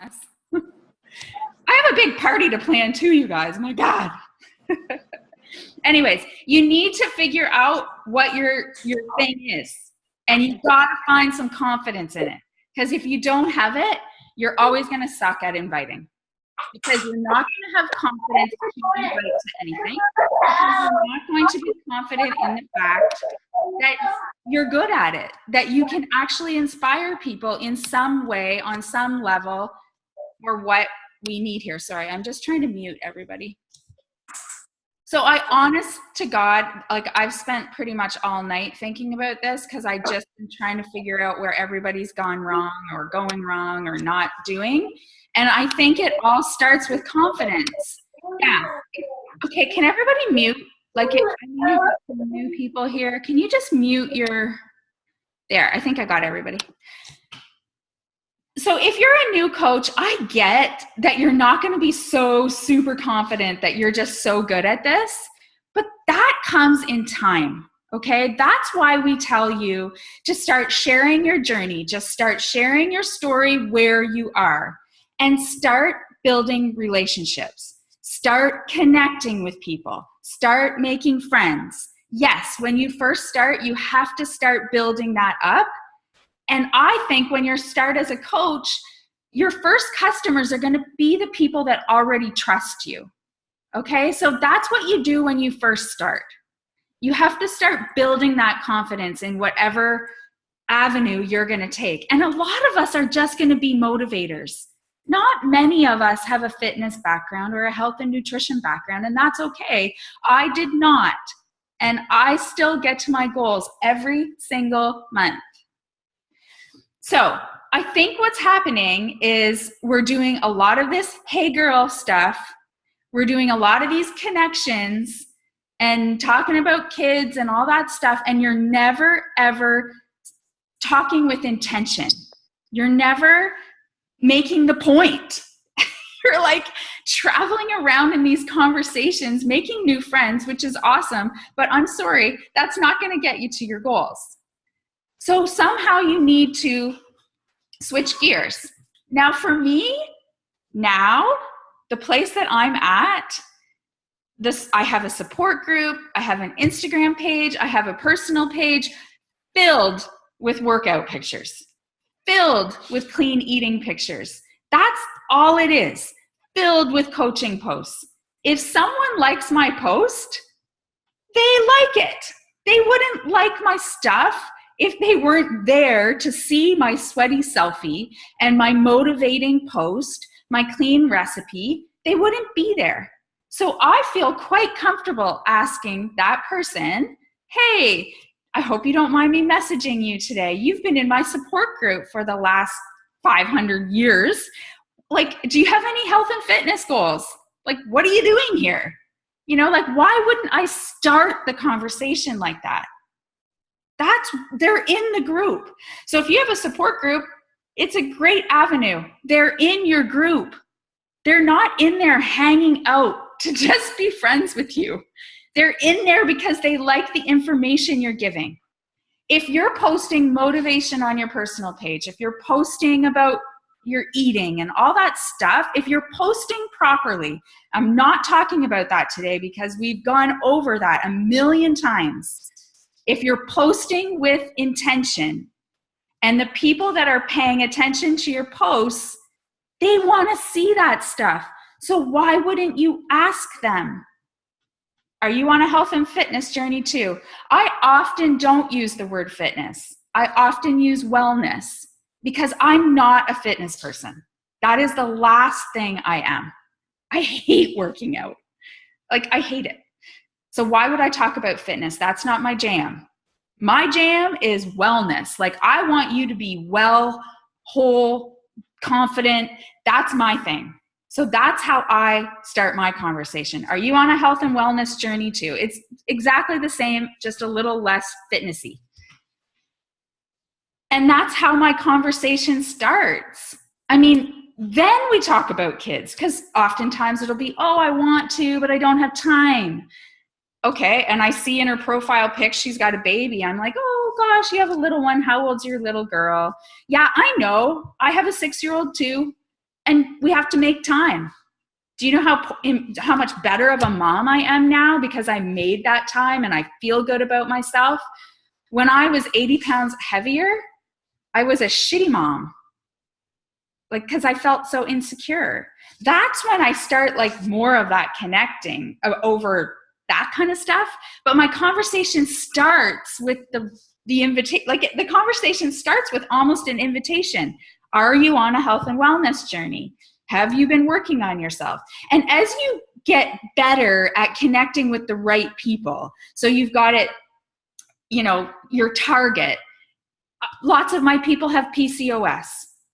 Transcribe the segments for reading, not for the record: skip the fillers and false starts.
I have a big party to plan too, you guys. My God. Anyways, you need to figure out what your thing is, and you got to find some confidence in it. Because if you don't have it, you're always going to suck at inviting. Because you're not going to have confidence to invite to anything. Because you're not going to be confident in the fact that you're good at it, that you can actually inspire people in some way, on some level, for what we need here. Sorry, I'm just trying to mute everybody. So honest to God, like I've spent pretty much all night thinking about this because I just been trying to figure out where everybody's gone wrong or going wrong or not doing. And I think it all starts with confidence. Yeah. Okay, can everybody mute? Like, I know some new people here. Can you just mute your, there, I think I got everybody. So if you're a new coach, I get that you're not going to be so super confident that you're just so good at this, but that comes in time, okay? That's why we tell you to start sharing your journey. Just start sharing your story where you are and start building relationships. Start connecting with people. Start making friends. Yes, when you first start, you have to start building that up. And I think when you start as a coach, your first customers are going to be the people that already trust you. Okay, so that's what you do when you first start. You have to start building that confidence in whatever avenue you're going to take. And a lot of us are just going to be motivators. Not many of us have a fitness background or a health and nutrition background, and that's okay. I did not. And I still get to my goals every single month. So I think what's happening is we're doing a lot of this hey girl stuff. We're doing a lot of these connections and talking about kids and all that stuff. And you're never, ever talking with intention. You're never making the point. You're like traveling around in these conversations, making new friends, which is awesome. But I'm sorry, that's not going to get you to your goals. So somehow you need to switch gears. Now for me, the place that I'm at, I have a support group, I have an Instagram page, I have a personal page filled with workout pictures, filled with clean eating pictures. That's all it is, filled with coaching posts. If someone likes my post, they like it. They wouldn't like my stuff if they weren't there to see my sweaty selfie and my motivating post, my clean recipe. They wouldn't be there. So I feel quite comfortable asking that person, hey, I hope you don't mind me messaging you today. You've been in my support group for the last 500 years. Like, do you have any health and fitness goals? Like, what are you doing here? You know, like, why wouldn't I start the conversation like that? They're in the group. So if you have a support group, it's a great avenue. They're in your group. They're not in there hanging out to just be friends with you. They're in there because they like the information you're giving. If you're posting motivation on your personal page, if you're posting about your eating and all that stuff, if you're posting properly, I'm not talking about that today because we've gone over that a million times. If you're posting with intention and the people that are paying attention to your posts, they want to see that stuff. So why wouldn't you ask them? Are you on a health and fitness journey too? I often don't use the word fitness. I often use wellness because I'm not a fitness person. That is the last thing I am. I hate working out. Like, I hate it. So why would I talk about fitness? That's not my jam. My jam is wellness. Like, I want you to be well, whole, confident. That's my thing. So that's how I start my conversation. Are you on a health and wellness journey too? It's exactly the same, just a little less fitnessy. And that's how my conversation starts. I mean, then we talk about kids because oftentimes it'll be, oh, I want to, but I don't have time. Okay, and I see in her profile pic, she's got a baby. I'm like, oh gosh, you have a little one. How old's your little girl? Yeah, I know. I have a 6-year-old too. And we have to make time. Do you know how much better of a mom I am now because I made that time and I feel good about myself? When I was 80 pounds heavier, I was a shitty mom. Like, because I felt so insecure. That's when I start like more of that connecting over that kind of stuff. But my conversation starts with the invitation. Like the conversation starts with almost an invitation. Are you on a health and wellness journey? Have you been working on yourself? And as you get better at connecting with the right people, so you've got it, you know, your target. Lots of my people have PCOS.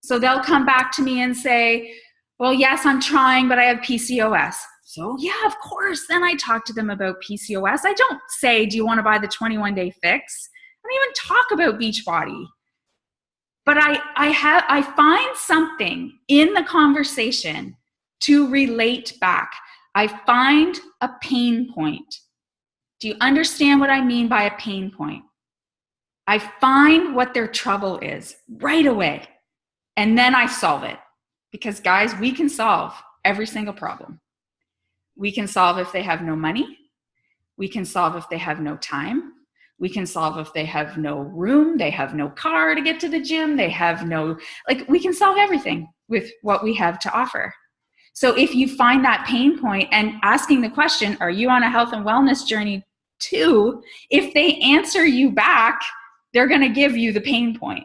So they'll come back to me and say, well, yes, I'm trying, but I have PCOS. So yeah, of course. Then I talk to them about PCOS. I don't say, do you want to buy the 21-day fix? I don't even talk about Beachbody. But I find something in the conversation to relate back. I find a pain point. Do you understand what I mean by a pain point? I find what their trouble is right away. And then I solve it. Because guys, we can solve every single problem. We can solve if they have no money. We can solve if they have no time. We can solve if they have no room, they have no car to get to the gym, they have no, like, we can solve everything with what we have to offer. So if you find that pain point and asking the question, are you on a health and wellness journey too? If they answer you back, they're going to give you the pain point.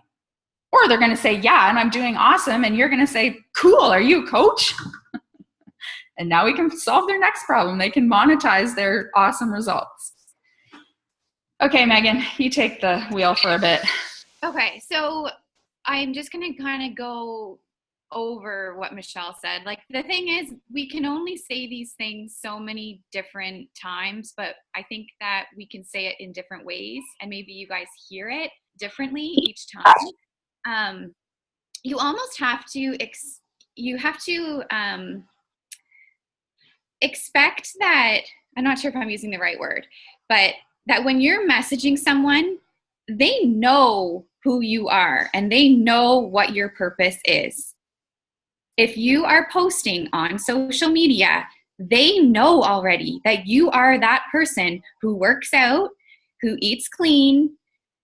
Or they're going to say, yeah, and I'm doing awesome. And you're going to say, cool, are you a coach? And now we can solve their next problem. They can monetize their awesome results. Okay, Megan, you take the wheel for a bit. Okay, so I'm just going to kind of go over what Michelle said. Like, the thing is, we can only say these things so many different times, but I think that we can say it in different ways, and maybe you guys hear it differently each time. You almost have to expect that, I'm not sure if I'm using the right word, but that when you're messaging someone, they know who you are and they know what your purpose is. If you are posting on social media, they know already that you are that person who works out, who eats clean,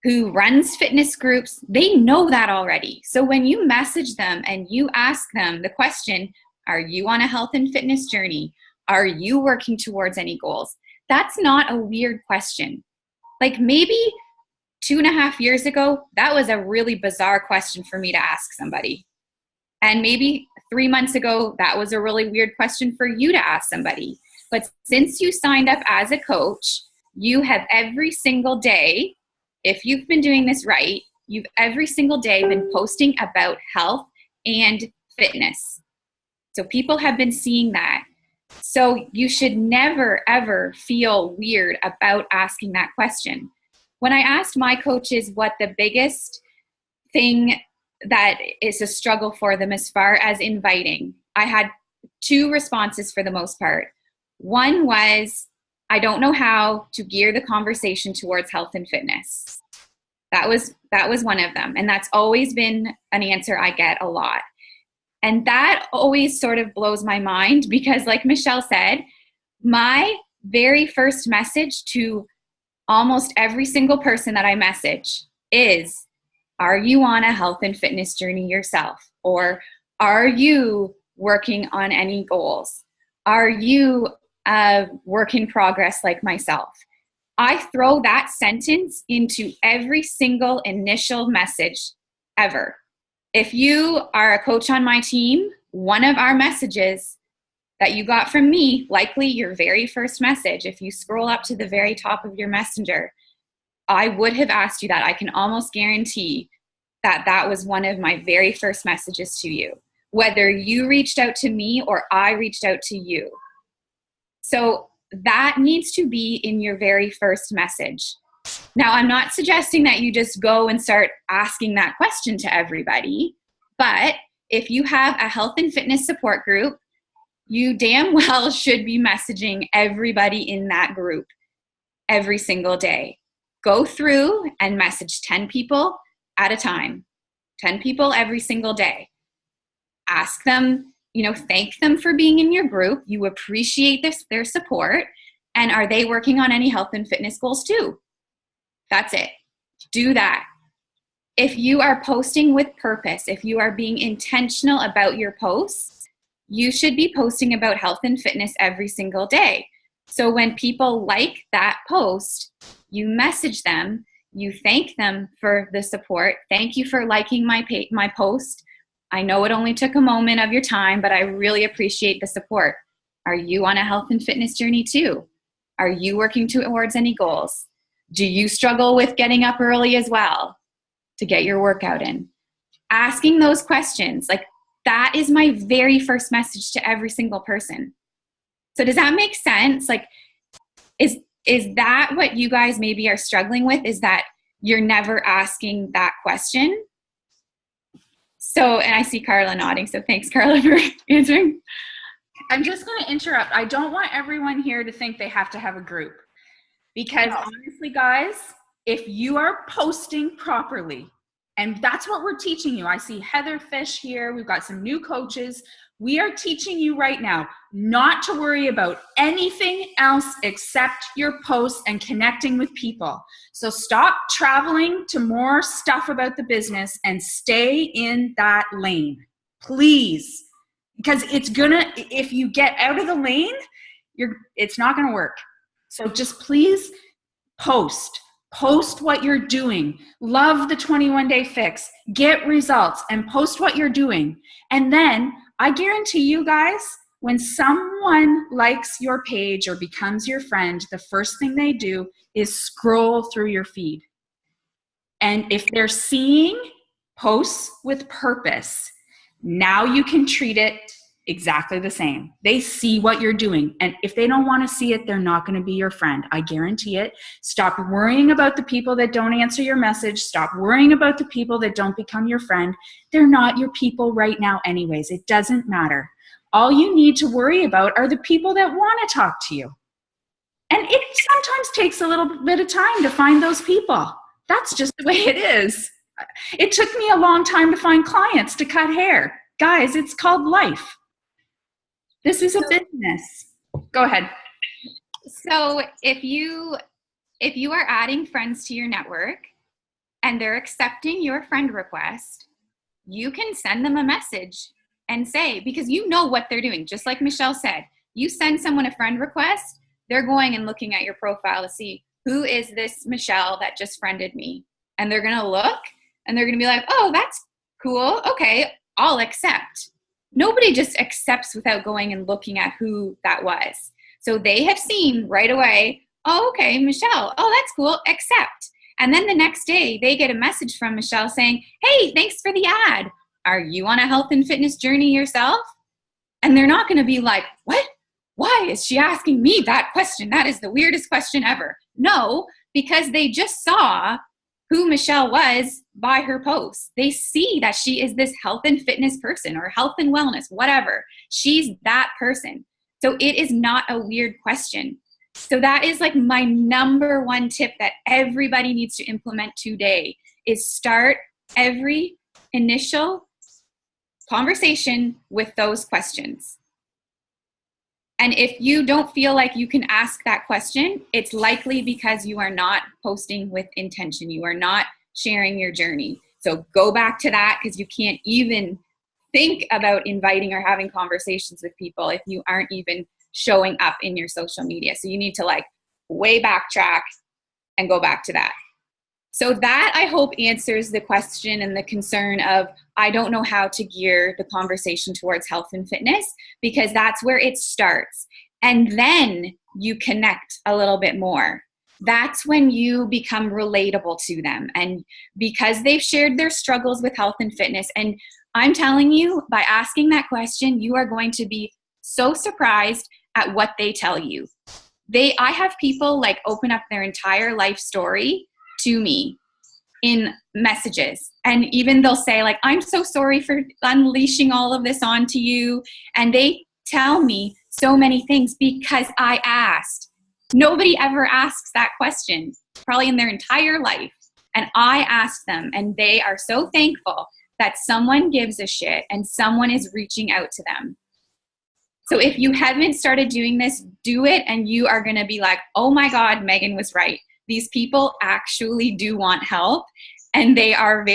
who runs fitness groups. They know that already. So when you message them and you ask them the question, are you on a health and fitness journey? Are you working towards any goals? That's not a weird question. Like, maybe 2.5 years ago, that was a really bizarre question for me to ask somebody. And maybe 3 months ago, that was a really weird question for you to ask somebody. But since you signed up as a coach, you have every single day, if you've been doing this right, you've every single day been posting about health and fitness. So people have been seeing that. So you should never, ever feel weird about asking that question. When I asked my coaches what the biggest thing that is a struggle for them as far as inviting, I had 2 responses for the most part. One was, I don't know how to gear the conversation towards health and fitness. That was one of them. And that's always been an answer I get a lot. And that always sort of blows my mind because, like Michelle said, my very first message to almost every single person that I message is, are you on a health and fitness journey yourself? Or are you working on any goals? Are you a work in progress like myself? I throw that sentence into every single initial message ever. If you are a coach on my team, one of our messages that you got from me, likely your very first message, if you scroll up to the very top of your messenger, I would have asked you that. I can almost guarantee that that was one of my very first messages to you, whether you reached out to me or I reached out to you. So that needs to be in your very first message. Now, I'm not suggesting that you just go and start asking that question to everybody, but if you have a health and fitness support group, you damn well should be messaging everybody in that group every single day. Go through and message 10 people at a time, 10 people every single day. ask them, thank them for being in your group. You appreciate their support. And are they working on any health and fitness goals too? That's it. Do that. If you are posting with purpose, if you are being intentional about your posts, you should be posting about health and fitness every single day. So when people like that post, you message them, you thank them for the support. Thank you for liking my post. I know it only took a moment of your time, but I really appreciate the support. Are you on a health and fitness journey too? Are you working towards any goals? Do you struggle with getting up early as well to get your workout in? Asking those questions, like that is my very first message to every single person. So does that make sense? Like, is that what you guys maybe are struggling with, is that you're never asking that question? So, and I see Carla nodding, so thanks, Carla, for answering. I'm just going to interrupt. I don't want everyone here to think they have to have a group. Because honestly, guys, if you are posting properly, and that's what we're teaching you. I see Heather Fish here. We've got some new coaches. We are teaching you right now not to worry about anything else except your posts and connecting with people. So stop traveling to more stuff about the business and stay in that lane, please. Because if you get out of the lane, it's not gonna work. So just please post what you're doing. Love the 21-day fix. Get results and post what you're doing. And then I guarantee you guys, when someone likes your page or becomes your friend, the first thing they do is scroll through your feed. And if they're seeing posts with purpose, now you can treat it exactly the same. They see what you're doing. And if they don't want to see it, they're not going to be your friend. I guarantee it. Stop worrying about the people that don't answer your message. Stop worrying about the people that don't become your friend. They're not your people right now anyways. It doesn't matter. All you need to worry about are the people that want to talk to you. And it sometimes takes a little bit of time to find those people. That's just the way it is. It took me a long time to find clients to cut hair. Guys, it's called life. This is a business. Go ahead. So if you are adding friends to your network and they're accepting your friend request, you can send them a message and say, because you know what they're doing. Just like Michelle said, you send someone a friend request, they're going and looking at your profile to see, who is this Michelle that just friended me? And they're going to look and they're going to be like, oh, that's cool. Okay, I'll accept. Nobody just accepts without going and looking at who that was. So they have seen right away, oh, okay, Michelle, oh, that's cool, accept. And then the next day they get a message from Michelle saying, hey, thanks for the ad. Are you on a health and fitness journey yourself? And they're not going to be like, what? Why is she asking me that question? That is the weirdest question ever. No, because they just saw who Michelle was by her posts. They see that she is this health and fitness person or health and wellness, whatever. She's that person. So it is not a weird question. So that is like my number one tip that everybody needs to implement today is start every initial conversation with those questions. And if you don't feel like you can ask that question, it's likely because you are not posting with intention. You are not sharing your journey. So go back to that, because you can't even think about inviting or having conversations with people if you aren't even showing up in your social media. So you need to like way backtrack and go back to that. So that, I hope, answers the question and the concern of, I don't know how to gear the conversation towards health and fitness, because that's where it starts. And then you connect a little bit more. That's when you become relatable to them. And because they've shared their struggles with health and fitness, and I'm telling you, by asking that question, you are going to be so surprised at what they tell you. I have people like open up their entire life story to me in messages, and even they'll say like, I'm so sorry for unleashing all of this onto you, and they tell me so many things because I asked. Nobody ever asks that question probably in their entire life, and I asked them, and they are so thankful that someone gives a shit and someone is reaching out to them. So if you haven't started doing this, do it, and you are going to be like, oh my God, Megan was right. These people actually do want help, and they are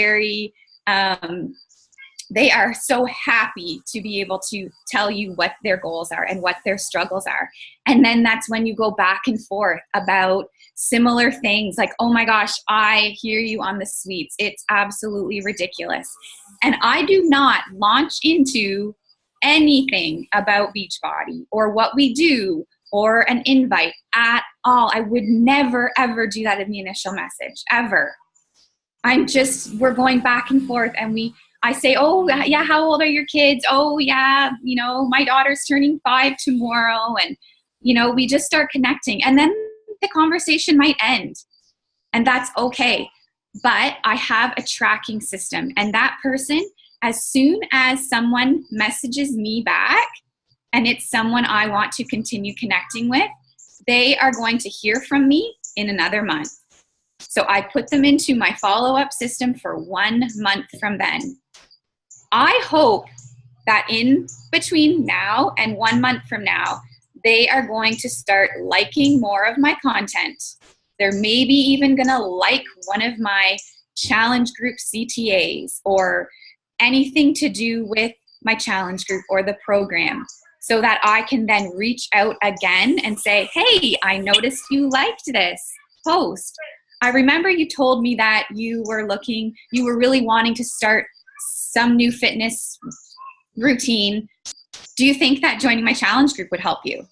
they are so happy to be able to tell you what their goals are and what their struggles are. And then that's when you go back and forth about similar things like, oh my gosh, I hear you on the sweets. It's absolutely ridiculous. And I do not launch into anything about Beachbody or what we do or an invite at all. I would never, ever do that in the initial message, ever. We're going back and forth, and I say, oh yeah, how old are your kids? Oh yeah, my daughter's turning 5 tomorrow. And, we just start connecting, and then the conversation might end, and that's okay. But I have a tracking system, and that person, as soon as someone messages me back and it's someone I want to continue connecting with, they are going to hear from me in another month. So I put them into my follow-up system for 1 month from then. I hope that in between now and 1 month from now, they are going to start liking more of my content. They're maybe even going to like one of my challenge group CTAs or anything to do with my challenge group or the program, so that I can then reach out again and say, hey, I noticed you liked this post. I remember you told me that you were really wanting to start some new fitness routine. Do you think that joining my challenge group would help you?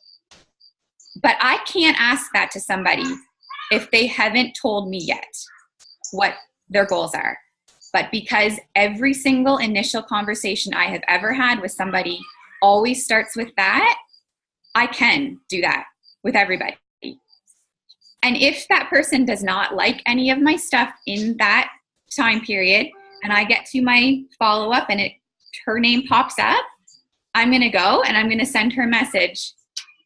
But I can't ask that to somebody if they haven't told me yet what their goals are. But because every single initial conversation I have ever had with somebody always starts with that, I can do that with everybody. And if that person does not like any of my stuff in that time period, and I get to my follow-up and her name pops up, I'm going to go and I'm going to send her a message.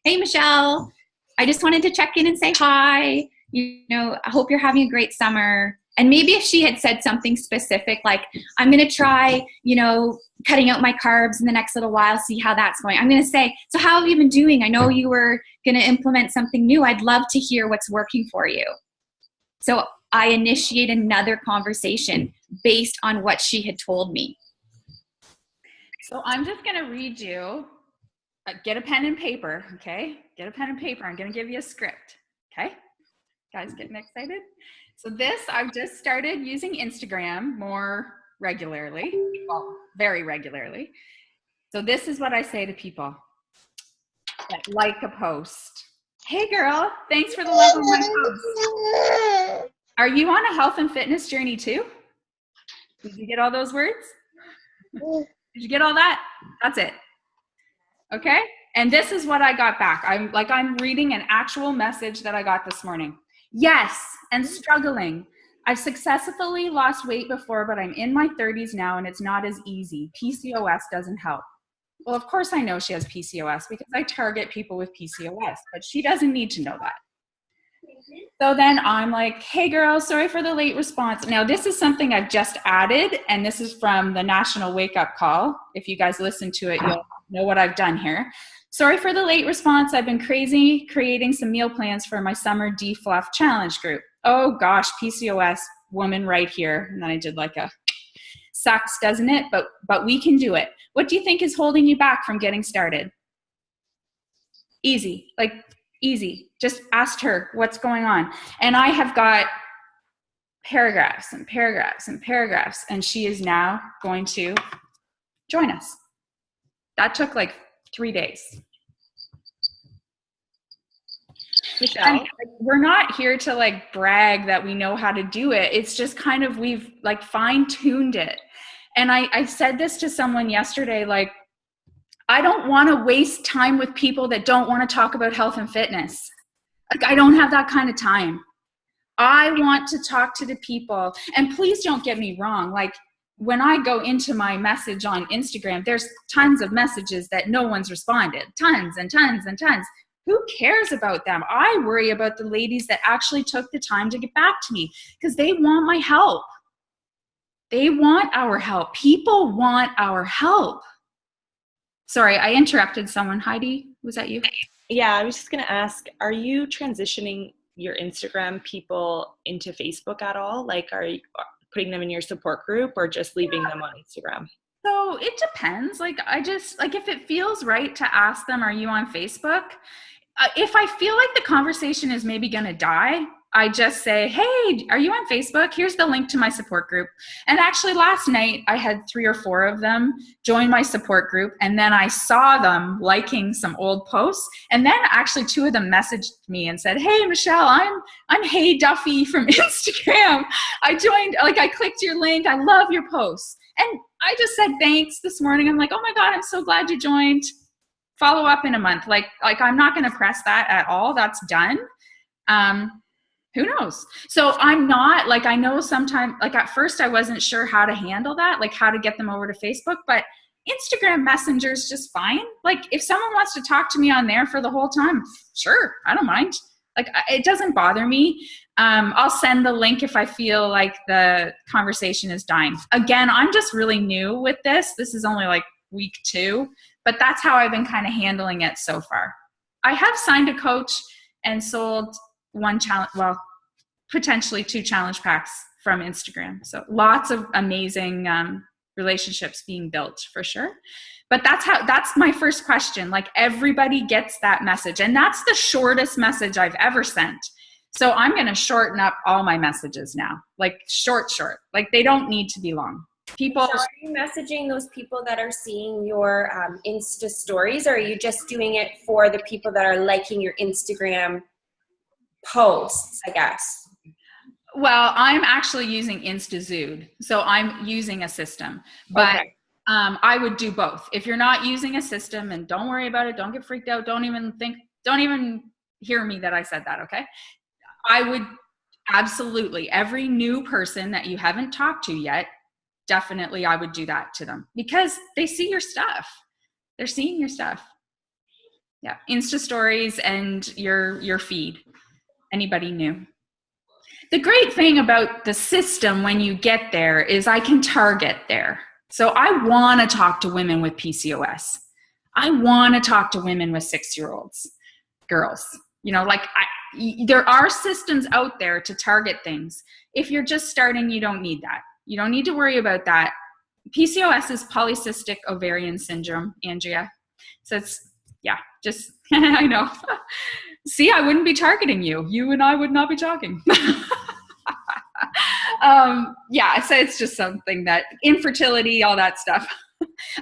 Hey, Michelle, I just wanted to check in and say hi. I hope you're having a great summer. And maybe if she had said something specific, like, I'm going to try, cutting out my carbs in the next little while, see how that's going. I'm going to say, so how have you been doing? I know you were going to implement something new. I'd love to hear what's working for you. So I initiate another conversation based on what she had told me. So I'm just going to read you, get a pen and paper, okay? Get a pen and paper. I'm going to give you a script, okay? Guys getting excited? So I've just started using Instagram more regularly, well, very regularly. So this is what I say to people that like a post. Hey girl, thanks for the love of my post. Are you on a health and fitness journey too? Did you get all those words? Did you get all that? That's it. Okay? And this is what I got back. I'm reading an actual message that I got this morning. Yes, and struggling. I've successfully lost weight before, but I'm in my 30s now and it's not as easy. PCOS doesn't help. Well, of course I know she has PCOS because I target people with PCOS, but she doesn't need to know that. So then I'm like, hey girl, sorry for the late response. Now this is something I've just added, and this is from the National Wake Up Call. If you guys listen to it, you'll know what I've done here. Sorry for the late response. I've been crazy creating some meal plans for my summer defluff challenge group. Oh gosh, PCOS woman right here. And then I did like a sucks, doesn't it? But we can do it. What do you think is holding you back from getting started? Easy, like easy. Just asked her what's going on. And I have got paragraphs and paragraphs and paragraphs, and she is now going to join us. That took like 3 days. Michelle, we're not here to like brag that we know how to do it. It's just kind of, we've like fine-tuned it. And I said this to someone yesterday, like, I don't want to waste time with people that don't want to talk about health and fitness. Like, I don't have that kind of time. I want to talk to the people. And please don't get me wrong. Like, when I go into my message on Instagram, there's tons of messages that no one's responded. Tons and tons and tons. Who cares about them? I worry about the ladies that actually took the time to get back to me because they want my help. They want our help. People want our help. Sorry, I interrupted someone. Heidi, was that you? Yeah, I was just going to ask, are you transitioning your Instagram people into Facebook at all? Like, are you putting them in your support group or just leaving them on Instagram? So it depends. Like, if it feels right to ask them, are you on Facebook? If I feel like the conversation is maybe going to die, I just say, hey, are you on Facebook? Here's the link to my support group. And actually last night I had 3 or 4 of them join my support group. And then I saw them liking some old posts. And then actually 2 of them messaged me and said, hey, Michelle, I'm Hey Duffy from Instagram. I joined, like I clicked your link. I love your posts. And I just said, thanks this morning. I'm like, oh my God, I'm so glad you joined. Follow up in a month. Like I'm not going to press that at all. That's done. Who knows? So I'm not like, I know sometimes, like at first I wasn't sure how to handle that, like how to get them over to Facebook, but Instagram Messenger is just fine. Like if someone wants to talk to me on there for the whole time, sure, I don't mind. Like it doesn't bother me. I'll send the link if I feel like the conversation is dying. Again, I'm just really new with this. This is only like week 2, but that's how I've been kind of handling it so far. I have signed a coach and sold 1 challenge, well, potentially 2 challenge packs from Instagram. So lots of amazing relationships being built for sure. But that's my first question. Like everybody gets that message. And that's the shortest message I've ever sent. So I'm going to shorten up all my messages now, like short, like they don't need to be long. People. So are you messaging those people that are seeing your Insta stories, or are you just doing it for the people that are liking your Instagram posts, I guess? Well, I'm actually using InstaZood, so I'm using a system, but okay. I would do both. If you're not using a system, and don't worry about it, don't get freaked out, don't even hear me that I said that, okay? I would absolutely, every new person that you haven't talked to yet, definitely I would do that to them because they see your stuff. They're seeing your stuff. Yeah, Insta stories and your feed. Anybody new? The great thing about the system when you get there is I can target there. So I want to talk to women with PCOS. I want to talk to women with 6-year-olds, girls. You know, like there are systems out there to target things. If you're just starting, you don't need that. You don't need to worry about that. PCOS is polycystic ovarian syndrome, Andrea. So it's, yeah, just, I know. See, I wouldn't be targeting you. You and I would not be talking. Yeah, so it's just something that infertility, all that stuff.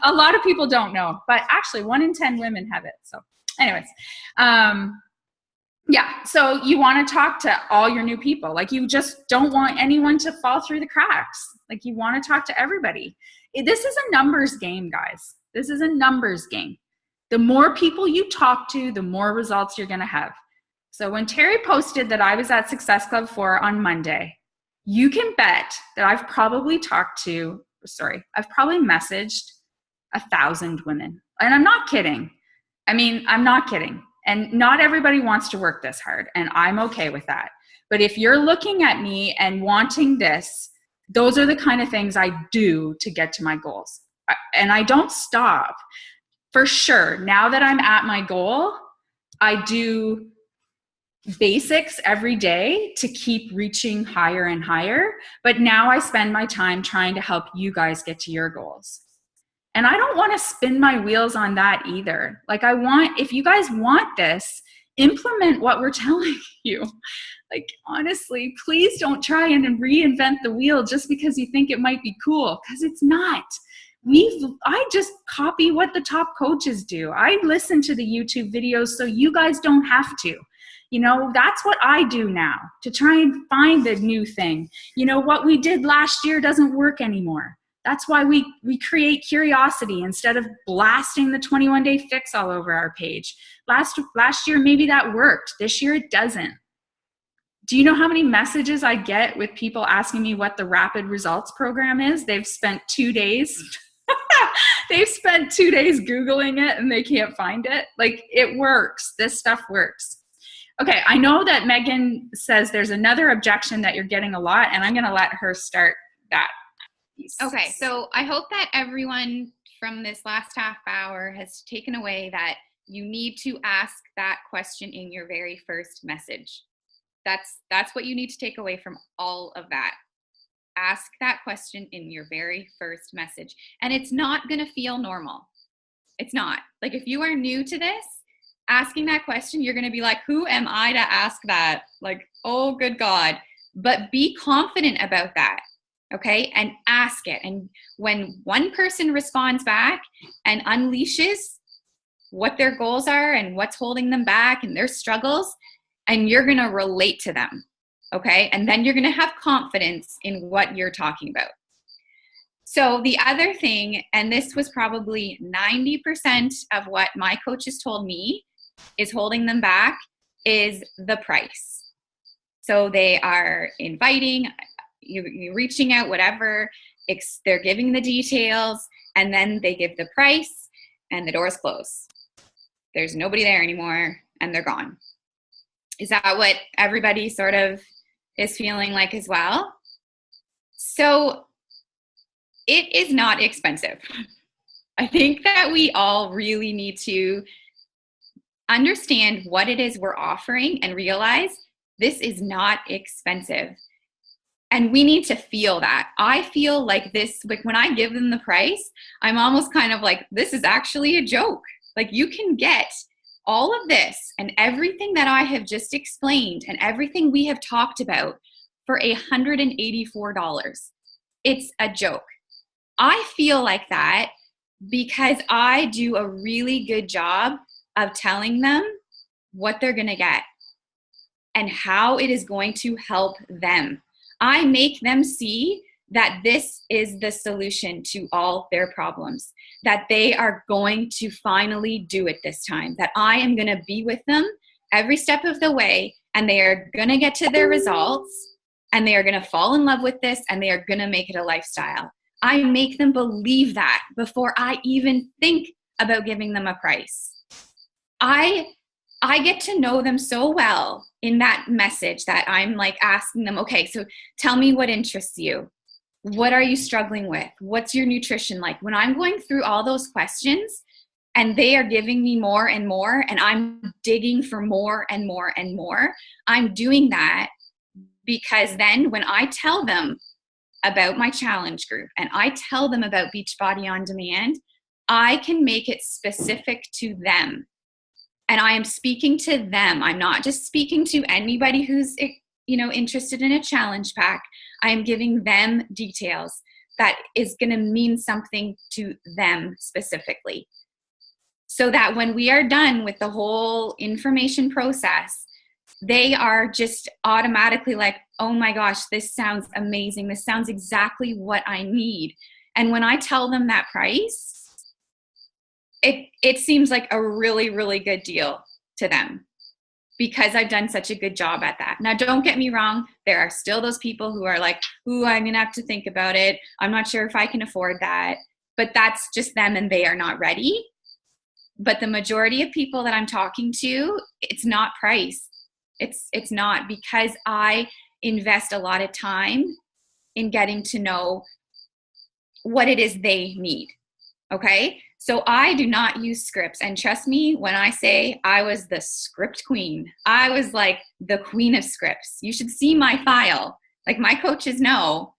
A lot of people don't know, but actually 1 in 10 women have it. So anyways, yeah, so you want to talk to all your new people. Like you just don't want anyone to fall through the cracks. Like you want to talk to everybody. This is a numbers game, guys. This is a numbers game. The more people you talk to, the more results you're going to have. So when Terry posted that I was at Success Club 4 on Monday, you can bet that I've probably messaged 1,000 women. And I'm not kidding. I mean, I'm not kidding. And not everybody wants to work this hard, and I'm okay with that. But if you're looking at me and wanting this, those are the kind of things I do to get to my goals. And I don't stop. For sure, now that I'm at my goal, I do basics every day to keep reaching higher and higher. But now I spend my time trying to help you guys get to your goals. And I don't want to spin my wheels on that either. Like if you guys want this, implement what we're telling you. Like, honestly, please don't try and reinvent the wheel just because you think it might be cool, because it's not. I just copy what the top coaches do. I listen to the YouTube videos so you guys don't have to. You know, that's what I do now to try and find the new thing. You know, what we did last year doesn't work anymore. That's why we create curiosity instead of blasting the 21-day fix all over our page. Last year, maybe that worked. This year, it doesn't. Do you know how many messages I get with people asking me what the Rapid Results program is? They've spent 2 days. They've spent 2 days Googling it and they can't find it. Like, it works. This stuff works. Okay, I know that Megan says there's another objection that you're getting a lot, and I'm going to let her start that. piece. Okay, so I hope that everyone from this last half hour has taken away that you need to ask that question in your very first message. That's what you need to take away from all of that. Ask that question in your very first message. And it's not going to feel normal. It's not. Like, if you are new to this, asking that question, you're going to be like, who am I to ask that? Like, oh, good God. But be confident about that. Okay. And ask it. And when one person responds back and unleashes what their goals are and what's holding them back and their struggles, and you're going to relate to them. Okay. And then you're going to have confidence in what you're talking about. So the other thing, and this was probably 90% of what my coaches told me is holding them back, is the price. So they are inviting, you reaching out, whatever, they're giving the details, and then they give the price and the doors close. There's nobody there anymore and they're gone. Is that what everybody sort of is feeling like as well? So it is not expensive. I think that we all really need to understand what it is we're offering and realize this is not expensive. And we need to feel that. I feel like this, like when I give them the price, I'm almost kind of like, this is actually a joke. Like, you can get all of this and everything that I have just explained and everything we have talked about for $184. It's a joke. I feel like that because I do a really good job of telling them what they're going to get and how it is going to help them. I make them see that this is the solution to all their problems, that they are going to finally do it this time, that I am going to be with them every step of the way, and they are going to get to their results, and they are going to fall in love with this, and they are going to make it a lifestyle. I make them believe that before I even think about giving them a price. I get to know them so well in that message that I'm like asking them, okay, so tell me what interests you. What are you struggling with? What's your nutrition like? When I'm going through all those questions and they are giving me more and more, and I'm digging for more and more and more, I'm doing that because then when I tell them about my challenge group and I tell them about Beachbody On Demand, I can make it specific to them. And I am speaking to them. I'm not just speaking to anybody who's, interested in a challenge pack. I am giving them details that is going to mean something to them specifically. So that when we are done with the whole information process, they are just automatically like, oh my gosh, this sounds amazing. This sounds exactly what I need. And when I tell them that price, it seems like a really, really good deal to them because I've done such a good job at that. Now, don't get me wrong. There are still those people who are like, ooh, I'm going to have to think about it. I'm not sure if I can afford that. But that's just them and they are not ready. But the majority of people that I'm talking to, it's not price. It's not, because I invest a lot of time in getting to know what it is they need. Okay? So I do not use scripts. And trust me, when I say I was the script queen, I was like the queen of scripts. You should see my file. Like, my coaches know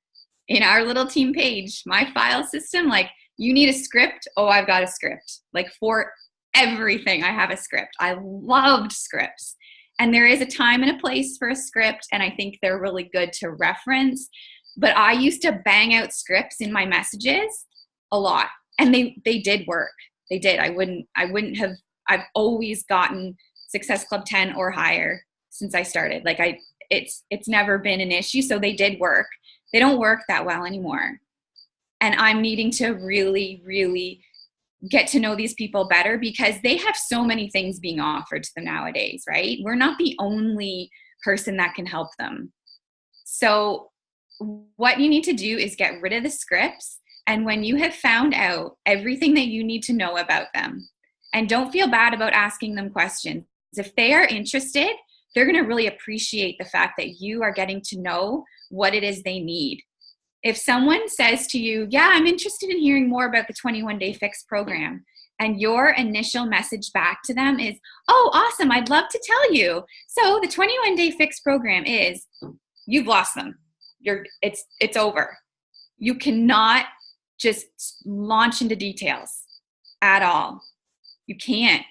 in our little team page, my file system, like, you need a script. Oh, I've got a script. Like, for everything, I have a script. I loved scripts. And there is a time and a place for a script. And I think they're really good to reference. But I used to bang out scripts in my messages a lot. And they did work. They did. I wouldn't have, I've always gotten Success Club 10 or higher since I started. Like, it's never been an issue. So they did work. They don't work that well anymore. And I'm needing to really, really get to know these people better because they have so many things being offered to them nowadays, right? We're not the only person that can help them. So what you need to do is get rid of the scripts. And when you have found out everything that you need to know about them, and don't feel bad about asking them questions. If they are interested, they're going to really appreciate the fact that you are getting to know what it is they need. If someone says to you, yeah, I'm interested in hearing more about the 21-day fix program, and your initial message back to them is, oh, awesome, I'd love to tell you. So the 21-day fix program is, you've lost them. It's over. You cannot just launch into details at all. You can't.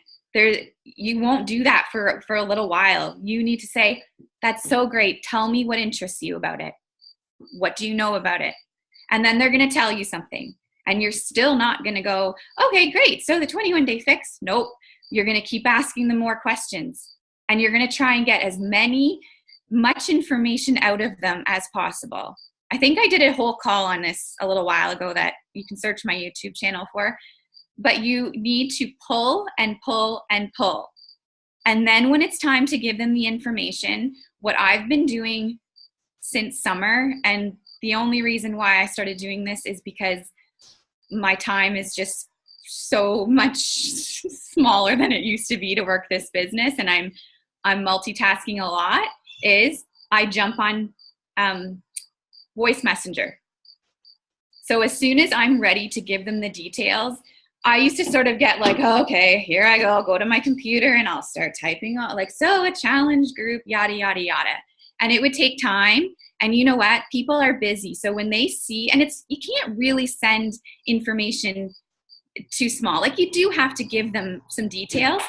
You won't do that for a little while. You need to say, that's so great. Tell me what interests you about it. What do you know about it? And then they're going to tell you something. And you're still not going to go, okay, great. So the 21-day fix? Nope. You're going to keep asking them more questions. And you're going to try and get as much information out of them as possible. I think I did a whole call on this a little while ago that you can search my YouTube channel for. But you need to pull and pull and pull. And then when it's time to give them the information, what I've been doing since summer, and the only reason why I started doing this is because my time is just so much smaller than it used to be to work this business, and I'm multitasking a lot, is I jump on voice messenger. So as soon as I'm ready to give them the details, I used to sort of get like, oh, okay, here I go. I'll go to my computer and I'll start typing out like, so a challenge group, yada, yada, yada. And it would take time. And you know what? People are busy. So when they see, and you can't really send information too small. Like you do have to give them some details.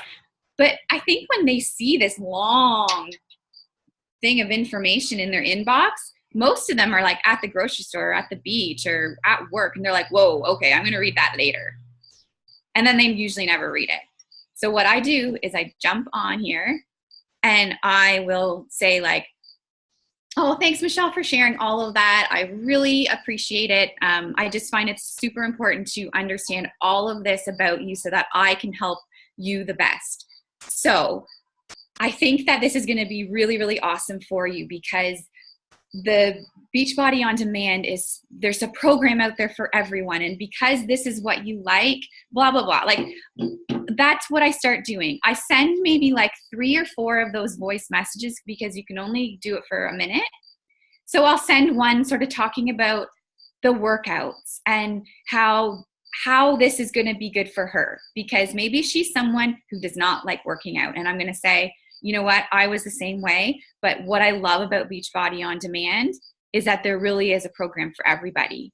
But I think when they see this long thing of information in their inbox, most of them are like at the grocery store or at the beach or at work. And they're like, whoa, okay, I'm going to read that later. And then they usually never read it. So what I do is I jump on here and I will say like, oh, thanks, Michelle, for sharing all of that. I really appreciate it. I just find it super important to understand all of this about you so that I can help you the best. So I think that this is going to be really, really awesome for you because the Beachbody On Demand there's a program out there for everyone. And because this is what you like, blah, blah, blah. Like that's what I start doing. I send maybe like 3 or 4 of those voice messages because you can only do it for a minute. So I'll send one sort of talking about the workouts and how this is going to be good for her because maybe she's someone who does not like working out. And I'm going to say, you know what? I was the same way. But what I love about Beachbody On Demand is that there really is a program for everybody.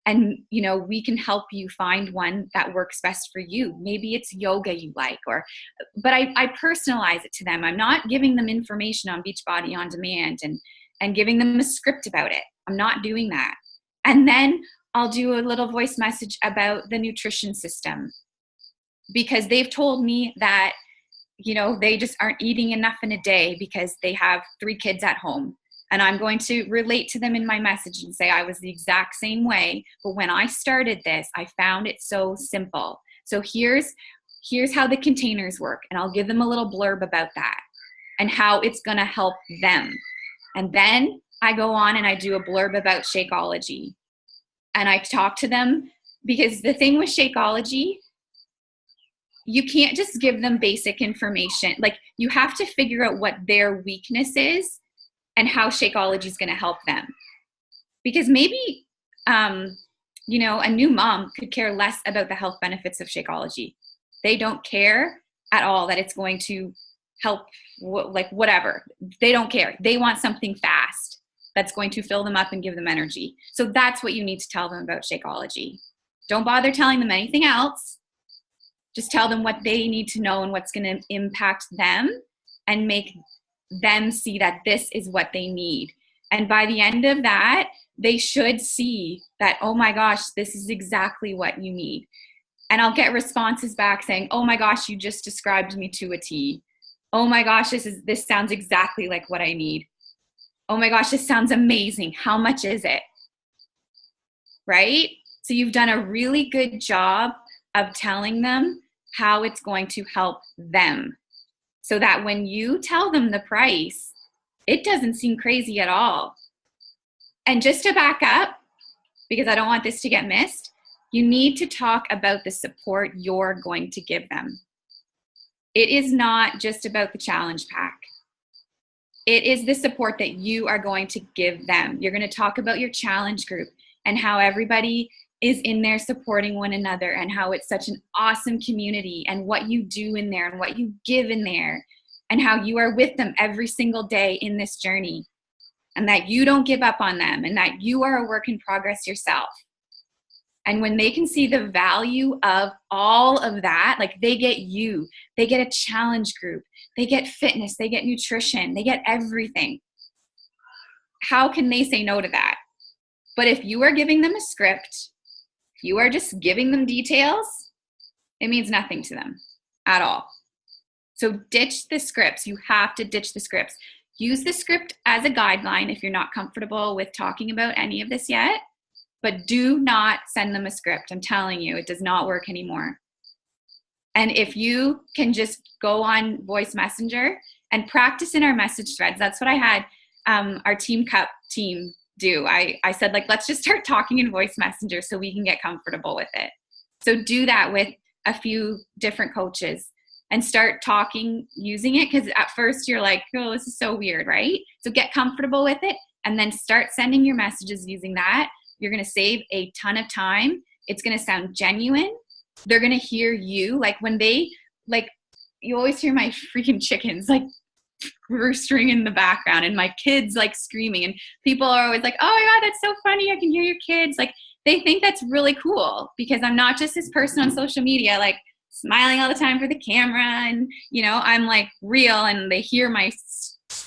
And, you know, we can help you find one that works best for you. Maybe it's yoga you like, but I personalize it to them. I'm not giving them information on Beachbody On Demand and giving them a script about it. I'm not doing that. And then I'll do a little voice message about the nutrition system because they've told me that, you know, they just aren't eating enough in a day because they have 3 kids at home. And I'm going to relate to them in my message and say I was the exact same way. But when I started this, I found it so simple. So here's how the containers work. And I'll give them a little blurb about that and how it's going to help them. And then I go on and I do a blurb about Shakeology. And I talk to them because the thing with Shakeology, you can't just give them basic information. Like you have to figure out what their weakness is and how Shakeology is going to help them. Because maybe, you know, a new mom could care less about the health benefits of Shakeology. They don't care at all that it's going to help, like whatever. They don't care. They want something fast that's going to fill them up and give them energy. So that's what you need to tell them about Shakeology. Don't bother telling them anything else. Just tell them what they need to know and what's going to impact them and make them see that this is what they need. And by the end of that, they should see that, oh my gosh, this is exactly what you need. And I'll get responses back saying, oh my gosh, you just described me to a T. Oh my gosh, this sounds exactly like what I need. Oh my gosh, this sounds amazing. How much is it? Right? So you've done a really good job of telling them how it's going to help them. So that when you tell them the price, it doesn't seem crazy at all. And just to back up, because I don't want this to get missed, you need to talk about the support you're going to give them. It is not just about the challenge pack. It is the support that you are going to give them. You're going to talk about your challenge group. and how everybody is in there supporting one another, and how it's such an awesome community, and what you do in there and what you give in there, and how you are with them every single day in this journey, and that you don't give up on them, and that you are a work in progress yourself. And when they can see the value of all of that, like they get you, they get a challenge group, they get fitness, they get nutrition, they get everything. How can they say no to that? But if you are giving them a script, if you are just giving them details, it means nothing to them at all. So ditch the scripts. You have to ditch the scripts. Use the script as a guideline if you're not comfortable with talking about any of this yet. But do not send them a script. I'm telling you, it does not work anymore. And if you can just go on Voice Messenger and practice in our message threads, that's what I had our Team Cup team do. I said, like, let's just start talking in Voice Messenger so we can get comfortable with it. So do that with a few different coaches and start talking using it, because at first you're like, oh, this is so weird, right? So get comfortable with it and then start sending your messages using that. You're going to save a ton of time. It's going to sound genuine. They're going to hear you. Like when they, like, you always hear my freaking chickens, like, roostering in the background, and my kids, like, screaming. And people are always like, oh my God, that's so funny. I can hear your kids. Like, they think that's really cool because I'm not just this person on social media, like, smiling all the time for the camera. And, you know, I'm, like, real, and they hear my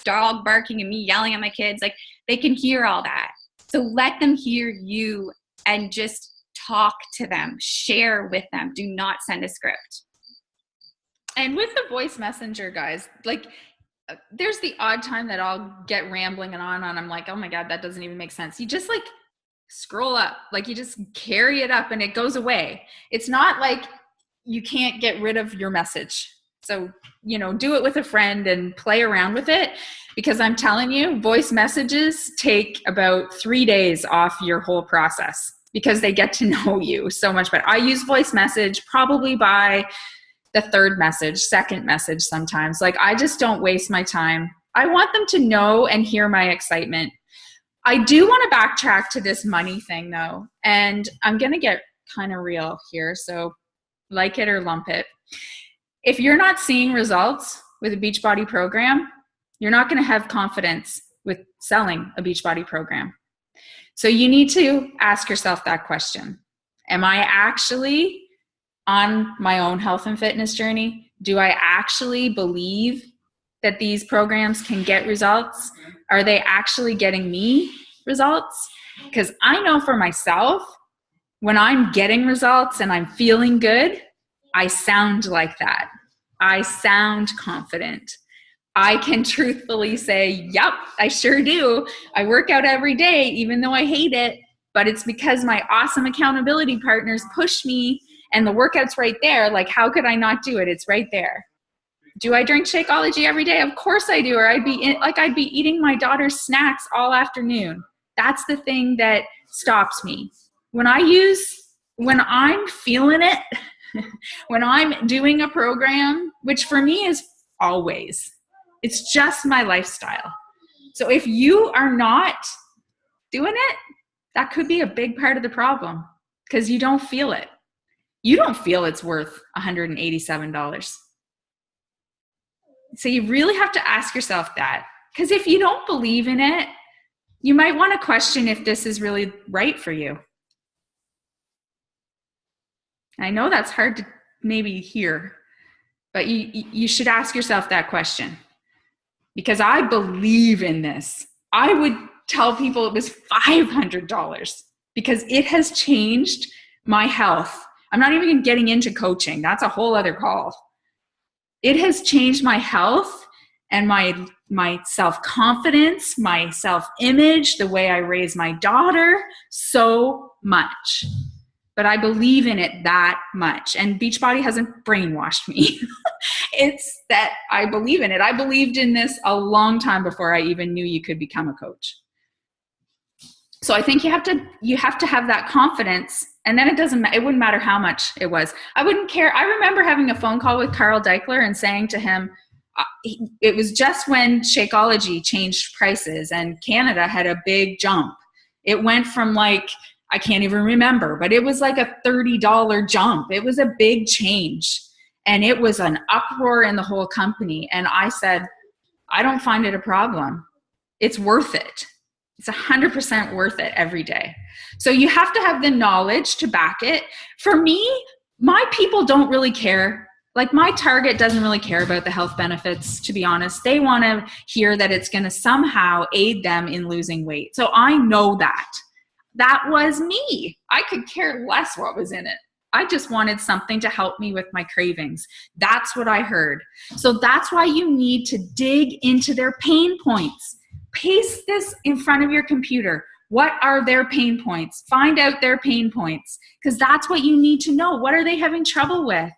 dog barking and me yelling at my kids. Like, they can hear all that. So let them hear you and just talk to them, share with them. Do not send a script. And with the Voice Messenger, guys, like, there's the odd time that I'll get rambling and I'm like, oh my God, that doesn't even make sense. You just, like, scroll up, like, you just carry it up and it goes away. It's not like you can't get rid of your message. So, you know, do it with a friend and play around with it, because I'm telling you, voice messages take about 3 days off your whole process because they get to know you so much better. I use voice message probably by the third message, second message sometimes. Like, I just don't waste my time. I want them to know and hear my excitement. I do want to backtrack to this money thing though, and I'm going to get kind of real here. So like it or lump it. If you're not seeing results with a Beachbody program, you're not going to have confidence with selling a Beachbody program. So you need to ask yourself that question. Am I actually on my own health and fitness journey? Do I actually believe that these programs can get results? Are they actually getting me results? Because I know for myself, when I'm getting results and I'm feeling good, I sound like that. I sound confident. I can truthfully say, yep, I sure do. I work out every day, even though I hate it, but it's because my awesome accountability partners push me and the workout's right there. Like, how could I not do it? It's right there. Do I drink Shakeology every day? Of course I do. Or I'd be eating my daughter's snacks all afternoon. That's the thing that stops me. When I'm feeling it, when I'm doing a program, which for me is always, it's just my lifestyle. So if you are not doing it, that could be a big part of the problem, because you don't feel it. You don't feel it's worth $187. So you really have to ask yourself that, because if you don't believe in it, you might want to question if this is really right for you. I know that's hard to maybe hear, but you should ask yourself that question, because I believe in this. I would tell people it was $500 because it has changed my health. I'm not even getting into coaching. That's a whole other call. It has changed my health and my self-confidence, my self-image, the way I raise my daughter, so much. But I believe in it that much. And Beachbody hasn't brainwashed me. It's that I believe in it. I believed in this a long time before I even knew you could become a coach. So I think you have to have that confidence, and then it wouldn't matter how much it was. I wouldn't care. I remember having a phone call with Carl Deichler and saying to him, it was just when Shakeology changed prices and Canada had a big jump. It went from like I can't even remember, but it was like a $30 jump. It was a big change. And it was an uproar in the whole company. And I said, I don't find it a problem. It's worth it. It's 100% worth it every day. So you have to have the knowledge to back it. For me, my people don't really care. Like, my target doesn't really care about the health benefits, to be honest. They want to hear that it's going to somehow aid them in losing weight. So I know that. That was me. I could care less what was in it. I just wanted something to help me with my cravings. That's what I heard. So that's why you need to dig into their pain points. Paste this in front of your computer. What are their pain points? Find out their pain points, because that's what you need to know. What are they having trouble with?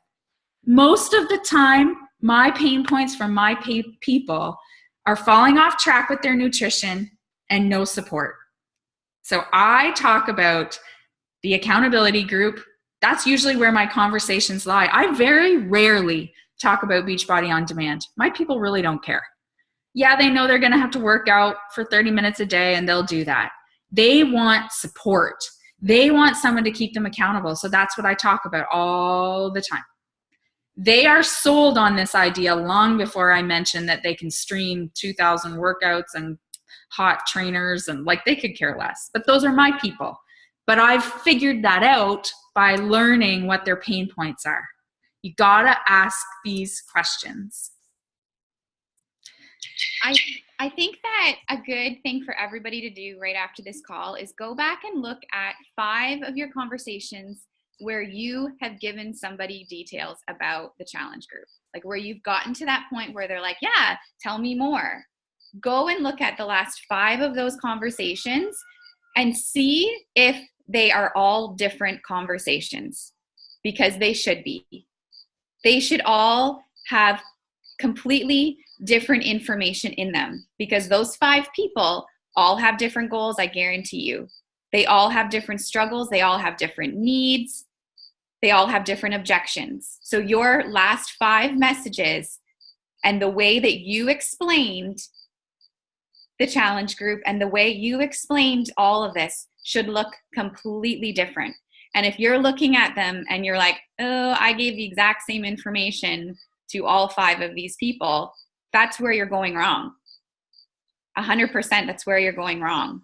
Most of the time, my pain points from my people are falling off track with their nutrition and no support. So I talk about the accountability group. That's usually where my conversations lie. I very rarely talk about Beachbody On Demand. My people really don't care. Yeah, they know they're going to have to work out for 30 minutes a day, and they'll do that. They want support. They want someone to keep them accountable. So that's what I talk about all the time. They are sold on this idea long before I mention that they can stream 2,000 workouts and hot trainers, and like, they could care less. But those are my people. But I've figured that out by learning what their pain points are. You gotta ask these questions. I think that a good thing for everybody to do right after this call is go back and look at 5 of your conversations where you have given somebody details about the challenge group, like where you've gotten to that point where they're like, yeah, tell me more. Go and look at the last 5 of those conversations and see if they are all different conversations, because they should be. They should all have completely different information in them, because those 5 people all have different goals, I guarantee you. They all have different struggles. They all have different needs. They all have different objections. So your last 5 messages and the way that you explained the challenge group and the way you explained all of this should look completely different. And if you're looking at them and you're like, oh, I gave the exact same information to all 5 of these people, that's where you're going wrong. 100%, that's where you're going wrong.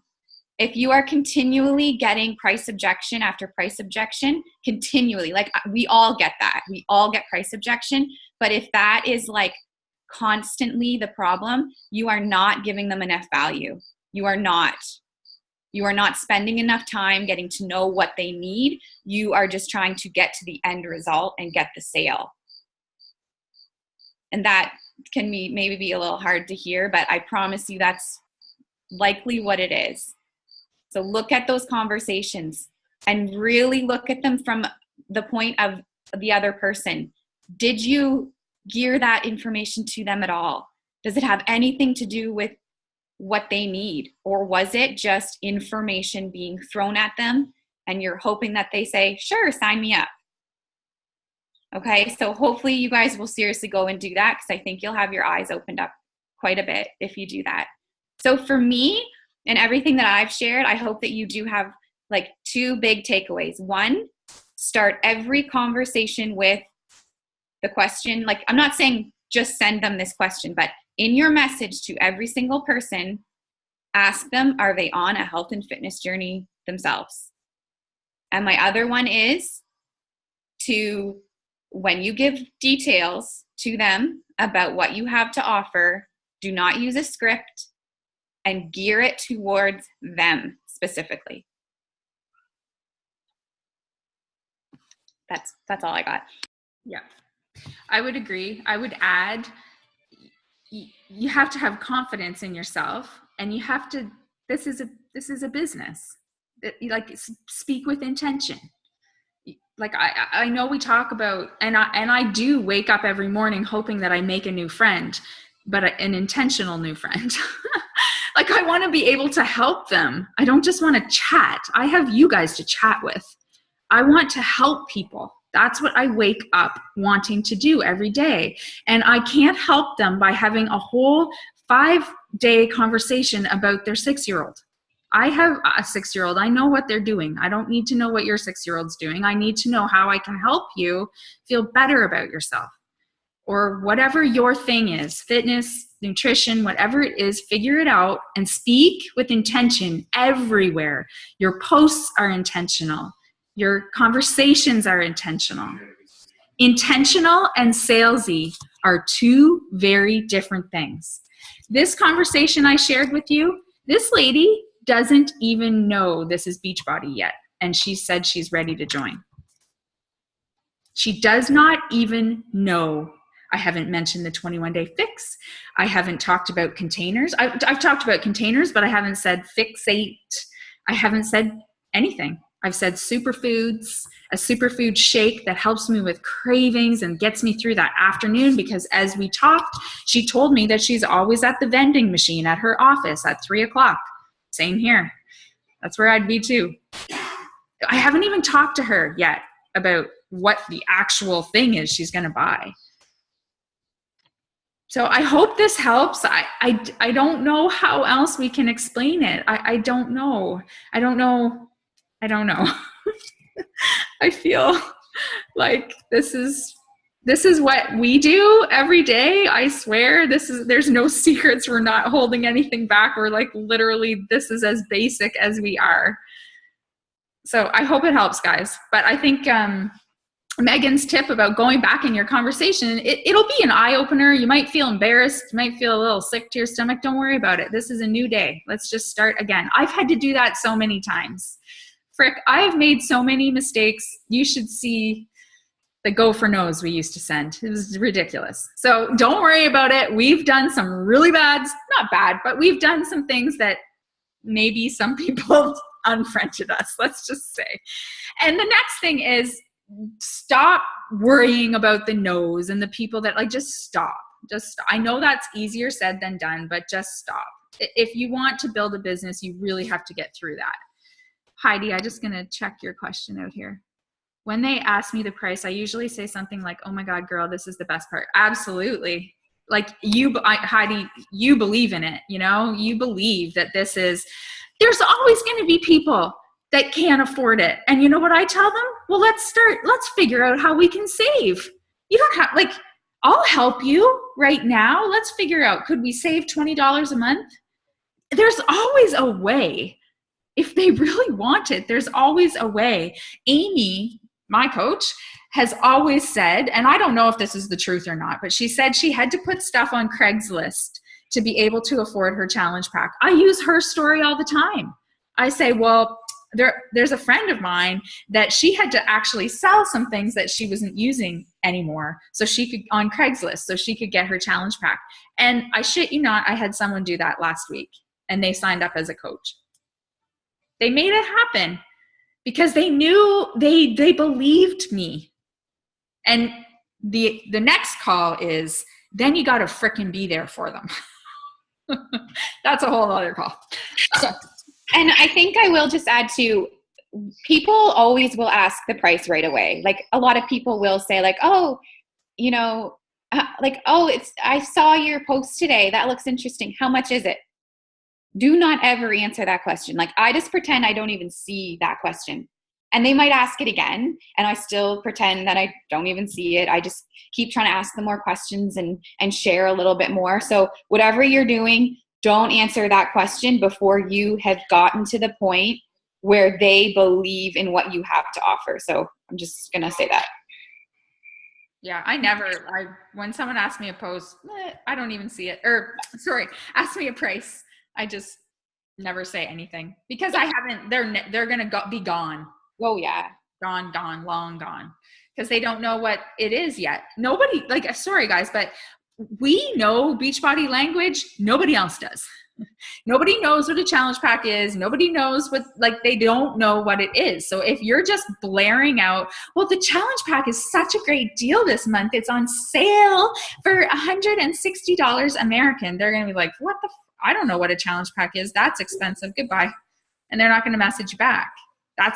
If you are continually getting price objection after price objection, continually, like, we all get that. We all get price objection. But if that is like constantly the problem, you are not giving them enough value. You are not. You are not spending enough time getting to know what they need. You are just trying to get to the end result and get the sale. And that can maybe be a little hard to hear, but I promise you that's likely what it is. So look at those conversations and really look at them from the point of the other person. Did you gear that information to them at all? Does it have anything to do with what they need? Or was it just information being thrown at them and you're hoping that they say, sure, sign me up? Okay, so hopefully you guys will seriously go and do that, because I think you'll have your eyes opened up quite a bit if you do that. So for me and everything that I've shared, I hope that you do have like 2 big takeaways. 1, start every conversation with the question, like, I'm not saying just send them this question, but in your message to every single person, ask them, are they on a health and fitness journey themselves? And my other one is to, when you give details to them about what you have to offer, do not use a script and gear it towards them specifically. That's all I got. Yeah, I would agree. I would add, you have to have confidence in yourself, and you have to, this is a business. Like, speak with intention. Like, I know we talk about, and I do wake up every morning hoping that I make a new friend, but an intentional new friend. Like, I want to be able to help them. I don't just want to chat. I have you guys to chat with. I want to help people. That's what I wake up wanting to do every day. And I can't help them by having a whole 5-day conversation about their 6-year-old. I have a 6-year-old. I know what they're doing. I don't need to know what your 6-year-old's doing. I need to know how I can help you feel better about yourself. Or whatever your thing is, fitness, nutrition, whatever it is, figure it out and speak with intention everywhere. Your posts are intentional. Your conversations are intentional. Intentional and salesy are two very different things. This conversation I shared with you, this lady doesn't even know this is Beachbody yet, and she said she's ready to join. She does not even know. I haven't mentioned the 21-day fix. I haven't talked about containers. I've talked about containers, but I haven't said fixate. I haven't said anything. I've said superfoods, a superfood shake that helps me with cravings and gets me through that afternoon, because as we talked, she told me that she's always at the vending machine at her office at 3:00. Same here. That's where I'd be too. I haven't even talked to her yet about what the actual thing is she's going to buy. So I hope this helps. I don't know how else we can explain it. I don't know. I don't know. I feel like this is what we do every day. I swear there's no secrets. We're not holding anything back. We're like, literally, this is as basic as we are. So I hope it helps, guys. But I think, Megan's tip about going back in your conversation, it'll be an eye-opener. You might feel embarrassed. You might feel a little sick to your stomach. Don't worry about it. This is a new day. Let's just start again. I've had to do that so many times. Frick, I've made so many mistakes. You should see the go for no's we used to send. It was ridiculous. So don't worry about it. We've done some really bad, not bad, but we've done some things that maybe some people unfriended us, let's just say. And the next thing is, stop worrying about the no's and the people that just stop. I know that's easier said than done, but just stop. If you want to build a business, you really have to get through that. Heidi, I'm just going to check your question out here. When they ask me the price, I usually say something like, oh my God, girl, this is the best part. Absolutely. Like Heidi, you believe in it, you believe that there's always going to be people that can't afford it. And you know what I tell them? Well, let's figure out how we can save. You don't have, I'll help you right now. Let's figure out, could we save $20 a month? There's always a way. If they really want it, there's always a way. Amy, my coach, has always said, and I don't know if this is the truth or not, but she said she had to put stuff on Craigslist to be able to afford her challenge pack. I use her story all the time. I say, well, there's a friend of mine that she had to actually sell some things that she wasn't using anymore so she could, on Craigslist, so she could get her challenge pack. And I shit you not, I had someone do that last week, and they signed up as a coach. They made it happen because they knew, they believed me. And the next call is, then you got to frickin' be there for them. That's a whole other call. And I think I will just add to, people always will ask the price right away. Like, a lot of people will say oh, I saw your post today. That looks interesting. How much is it? Do not ever answer that question. I just pretend I don't even see that question. And they might ask it again, and I still pretend that I don't even see it. I just keep trying to ask them more questions and share a little bit more. So whatever you're doing, don't answer that question before you have gotten to the point where they believe in what you have to offer. So I'm just going to say that. Yeah, when someone asks me a post, I don't even see it. Ask me a price. I just never say anything because they're going to be gone. Oh yeah. Gone, long gone. Because they don't know what it is yet. Nobody, sorry guys, but we know Beachbody language. Nobody else does. Nobody knows what a challenge pack is. Nobody knows they don't know what it is. So if you're just blaring out, well, the challenge pack is such a great deal this month. It's on sale for $160 American. They're going to be like, what the I don't know what a challenge pack is. That's expensive. Goodbye. And they're not going to message you back.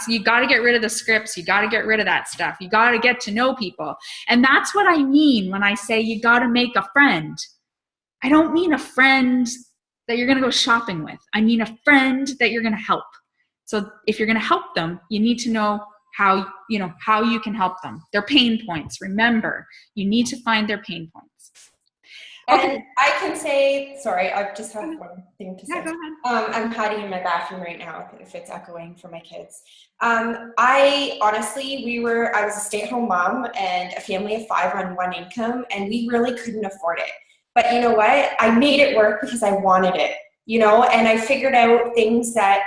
You got to get rid of the scripts. You got to get rid of that stuff. You got to get to know people. And that's what I mean when I say you got to make a friend. I don't mean a friend that you're going to go shopping with. I mean a friend that you're going to help. So if you're going to help them, you need to know how you can help them. Their pain points. Remember, you need to find their pain points. Okay. And I can say, sorry, I just have one thing to say. Yeah, go ahead. I'm hiding in my bathroom right now if it's echoing for my kids. I honestly, I was a stay-at-home mom and a family of 5 on one income, and we really couldn't afford it. But you know what? I made it work because I wanted it, and I figured out things that,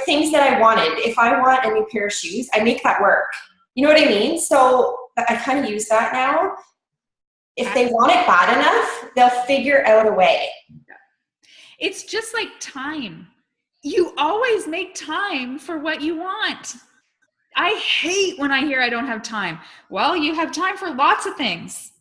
things that I wanted. If I want a new pair of shoes, I make that work. You know what I mean? So I kind of use that now. If they want it bad enough, they'll figure out a way. It's just like time. You always make time for what you want. I hate when I hear I don't have time. Well, you have time for lots of things.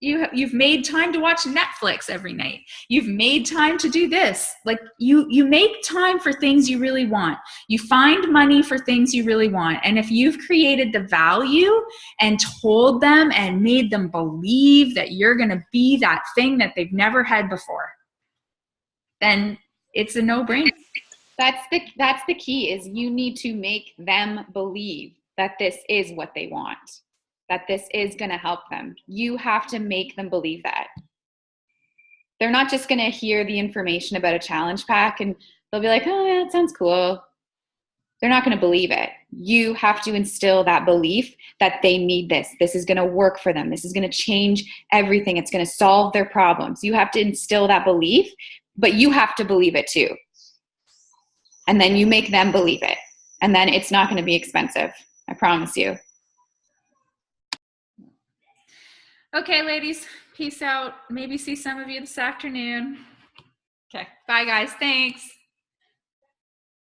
You've made time to watch Netflix every night. You've made time to do this. Like you make time for things you really want. You find money for things you really want. And if you've created the value and told them and made them believe that you're going to be that thing that they've never had before, then it's a no-brainer. That's the key, is you need to make them believe that this is what they want, that this is going to help them. You have to make them believe that. They're not just going to hear the information about a challenge pack and they'll be like, oh yeah, that sounds cool. They're not going to believe it. You have to instill that belief that they need this. This is going to work for them. This is going to change everything. It's going to solve their problems. You have to instill that belief, but you have to believe it too. And then you make them believe it. And then it's not going to be expensive. I promise you. Okay, ladies, peace out. Maybe see some of you this afternoon. Okay, bye guys. Thanks.